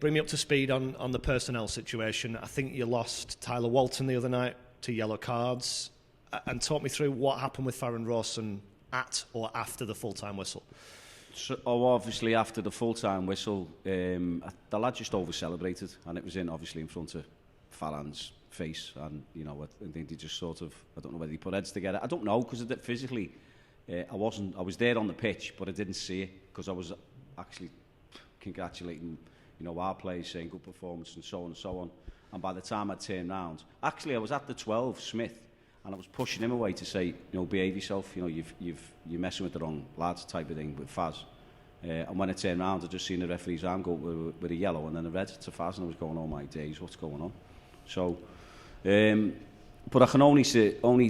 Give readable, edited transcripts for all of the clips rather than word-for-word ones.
Bring me up to speed on the personnel situation. I think you lost Tyler Walton the other night to yellow cards. And talk me through what happened with Farron Rawson at or after the full-time whistle. So, obviously after the full-time whistle, the lad just over-celebrated, and it was obviously in front of Farron's face, and I think they just sort of, I don't know whether he put heads together. I don't know, because physically, I was there on the pitch, but I didn't see it, because I was actually congratulating, our players, saying good performance and so on and so on. And by the time I turned round, actually I was at the 12, Smith, and I was pushing him away to say, behave yourself, you're messing with the wrong lads type of thing with Faz. And when I turned round, I just seen the referee's arm go with a yellow and then a red to Faz, and I was going, oh my days, what's going on? So, but I can only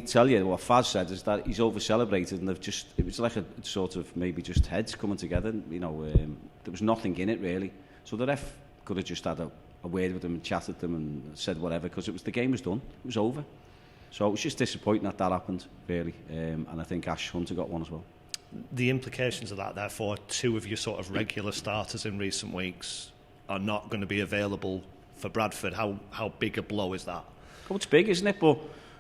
tell you what Faz said is that he's over-celebrated, and it was like a sort of maybe just heads coming together, there was nothing in it really. So the ref could have just had a word with them and chatted them and said whatever, because the game was done, it was over. So it was just disappointing that happened, really. And I think Ash Hunter got one as well. The implications of that, therefore, two of your sort of regular starters in recent weeks are not going to be available for Bradford. How big a blow is that? Well, it's big, isn't it? But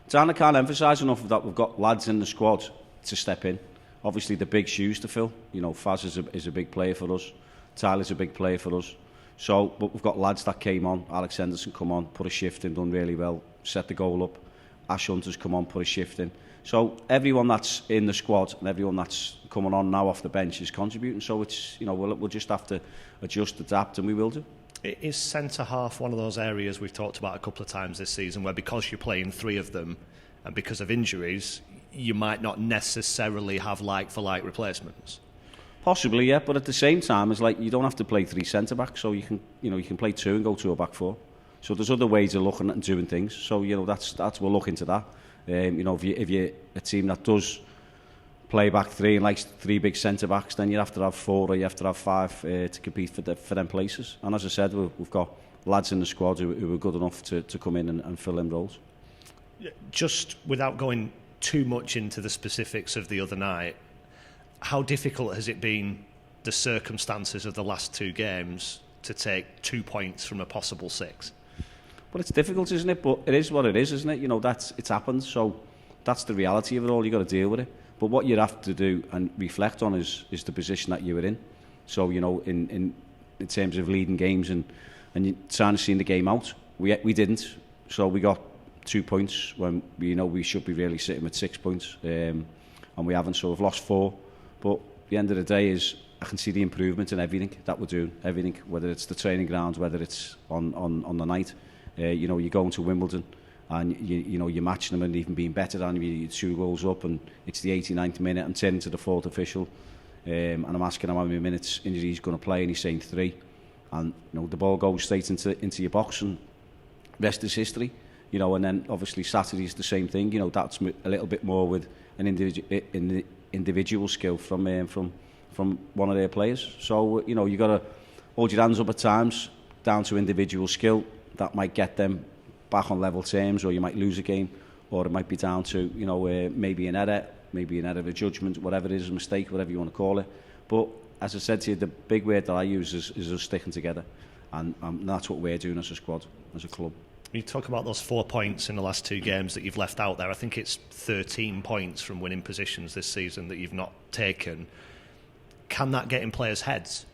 Dan, I can't emphasise enough that we've got lads in the squad to step in. Obviously, the big shoes to fill. Faz is a big player for us. Tyler's a big player for us. So, but we've got lads that came on. Alex Henderson come on, put a shift in, done really well, set the goal up. Ash Hunter's come on, put a shift in. So everyone that's in the squad and everyone that's coming on now off the bench is contributing. So it's, we'll just have to adjust, adapt, and we will do. Is centre-half one of those areas we've talked about a couple of times this season where, because you're playing three of them and because of injuries, you might not necessarily have like-for-like replacements? Possibly, yeah, but at the same time, it's like you don't have to play three centre-backs, so you can play two and go to a back four. So there's other ways of looking at and doing things. So that's we'll look into that. If you're a team that does play back three and likes three big centre backs, then you have to have four or you have to have five to compete for them places. And as I said, we've got lads in the squad who are good enough to come in and fill in roles. Just without going too much into the specifics of the other night, how difficult has it been, the circumstances of the last two games, to take 2 points from a possible 6? Well, it's difficult, isn't it? But it is what it is, isn't it? It's happened, so that's the reality of it all. You've got to deal with it. But what you have to do and reflect on is the position that you were in. So, in terms of leading games and you trying to see the game out, we didn't. So we got 2 points when we should be really sitting with 6 points, and we haven't. So we've lost 4. But at the end of the day I can see the improvement in everything that we're doing. Everything, whether it's the training ground, whether it's on the night. You're going to Wimbledon and you're matching them and even being better than you, 2 goals up, and it's the 89th minute. I'm turning to the fourth official and I'm asking him how many minutes he's going to play, and he's saying 3. And the ball goes straight into your box, and rest is history. And then obviously Saturday's the same thing. That's a little bit more with an individual skill from one of their players. So you got to hold your hands up at times, down to individual skill. That might get them back on level terms, or you might lose a game, or it might be down to maybe an error of a judgment, whatever it is, a mistake, whatever you want to call it. But as I said to you, the big word that I use is us sticking together, and that's what we're doing as a squad, as a club. You talk about those 4 points in the last 2 games that you've left out there. I think it's 13 points from winning positions this season that you've not taken. Can that get in players' heads?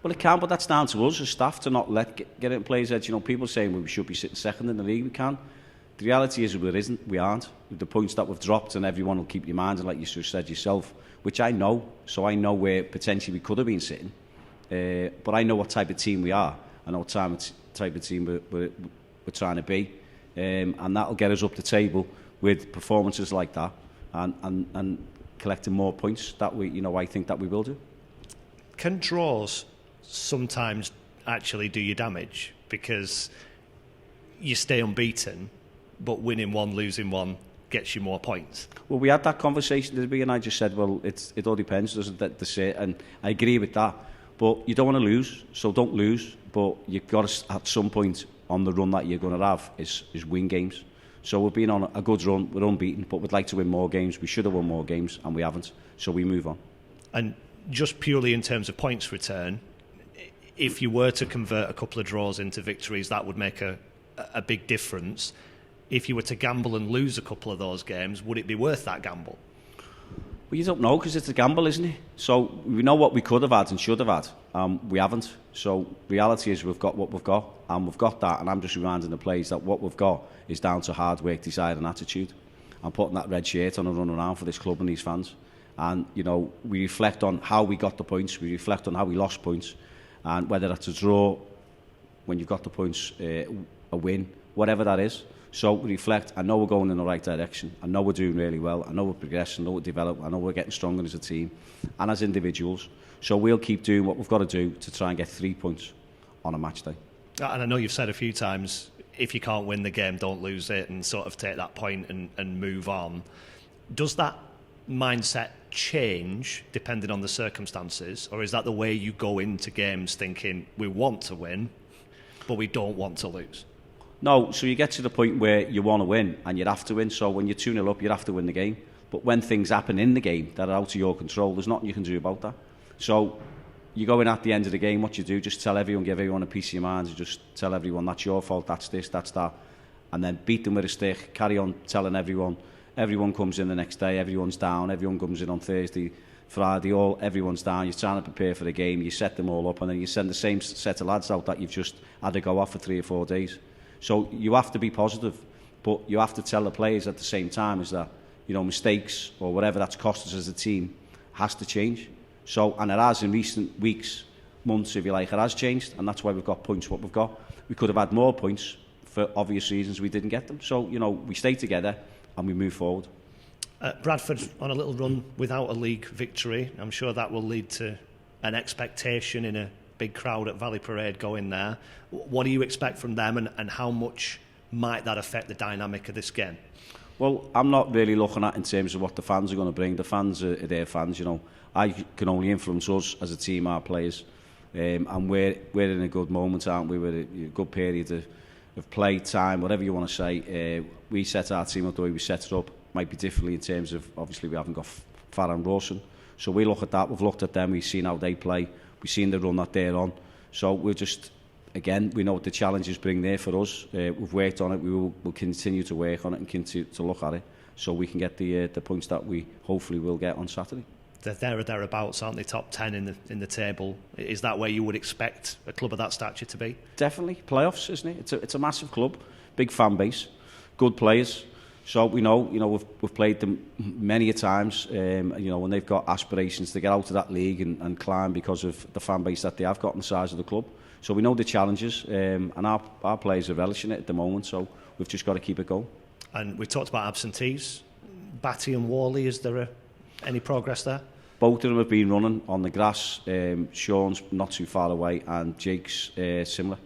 Well, it can, but that's down to us as staff to not get it in players' heads. People saying we should be sitting second in the league. We can. The reality is we aren't. With the points that we've dropped, and everyone will keep your mind, and like you just said yourself, which I know, so I know where potentially we could have been sitting. But I know what type of team we are. I know what type of team we're trying to be. And that'll get us up the table with performances like that and collecting more points that I think that we will do. Can draws sometimes actually do you damage, because you stay unbeaten, but winning one, losing one gets you more points? Well, we had that conversation at the beginning. I just said, well, it all depends, doesn't it? And I agree with that. But you don't want to lose, so don't lose. But you've got to, at some point on the run that you're going to have, is win games. So we've been on a good run. We're unbeaten, but we'd like to win more games. We should have won more games, and we haven't. So we move on. And just purely in terms of points return, if you were to convert a couple of draws into victories, that would make a big difference. If you were to gamble and lose a couple of those games, would it be worth that gamble? Well, you don't know, because it's a gamble, isn't it? So we know what we could have had and should have had. We haven't. So reality is we've got what we've got, and we've got that. And I'm just reminding the players that what we've got is down to hard work, desire and attitude. And putting that red shirt on and running around for this club and these fans. And, you know, we reflect on how we got the points. We reflect on how we lost points. And whether that's a draw, when you've got the points, a win, whatever that is. So we reflect. I know we're going in the right direction. I know we're doing really well. I know we're progressing. I know we're developing. I know we're getting stronger as a team and as individuals. So we'll keep doing what we've got to do to try and get 3 points on a match day. And I know you've said a few times, if you can't win the game, don't lose it, and sort of take that point and move on. Does that mindset change depending on the circumstances, or is that the way you go into games thinking we want to win, but we don't want to lose? No, so you get to the point where you want to win and you have to win. So when you're 2-0 up, you have to win the game. But when things happen in the game that are out of your control, there's nothing you can do about that. So you go in at the end of the game, what you do, just tell everyone, give everyone a piece of your mind. You just tell everyone that's your fault, that's this, that's that. And then beat them with a stick, carry on telling everyone. Everyone comes in the next day, everyone's down, everyone comes in on Thursday, Friday, everyone's down. You're trying to prepare for the game, you set them all up, and then you send the same set of lads out that you've just had to go off for 3 or 4 days. So you have to be positive, but you have to tell the players at the same time is that, you know, mistakes or whatever that's cost us as a team has to change. So, and it has in recent weeks, months, if you like, it has changed, and that's why we've got points what we've got. We could have had more points for obvious reasons we didn't get them. So, you know, we stay together and we move forward. Bradford on a little run without a league victory. I'm sure that will lead to an expectation in a big crowd at Valley Parade going there. What do you expect from them, and how much might that affect the dynamic of this game? Well, I'm not really looking at in terms of what the fans are going to bring. The fans are their fans, you know. I can only influence us as a team, our players. And we're in a good moment, aren't we? We're in a good period of play time, whatever you want to say. We set our team up the way we set it up. Might be differently in terms of, obviously, we haven't got Farah and Rawson. So we look at that. We've looked at them. We've seen how they play. We've seen the run that they're on. So we're just, again, we know what the challenges bring there for us. We've worked on it. We'll continue to work on it and continue to look at it so we can get the points that we hopefully will get on Saturday. They're there or thereabouts, aren't they? Top 10 in the table. Is that where you would expect a club of that stature to be? Definitely. Playoffs, isn't it? It's a massive club, big fan base, good players. So we know, we've played them many a times. When they've got aspirations to get out of that league and climb because of the fan base that they have got and the size of the club. So we know the challenges, and our players are relishing it at the moment. So we've just got to keep it going. And we talked about absentees. Batty and Worley, is there any progress there? Both of them have been running on the grass. Sean's not too far away, and Jake's similar.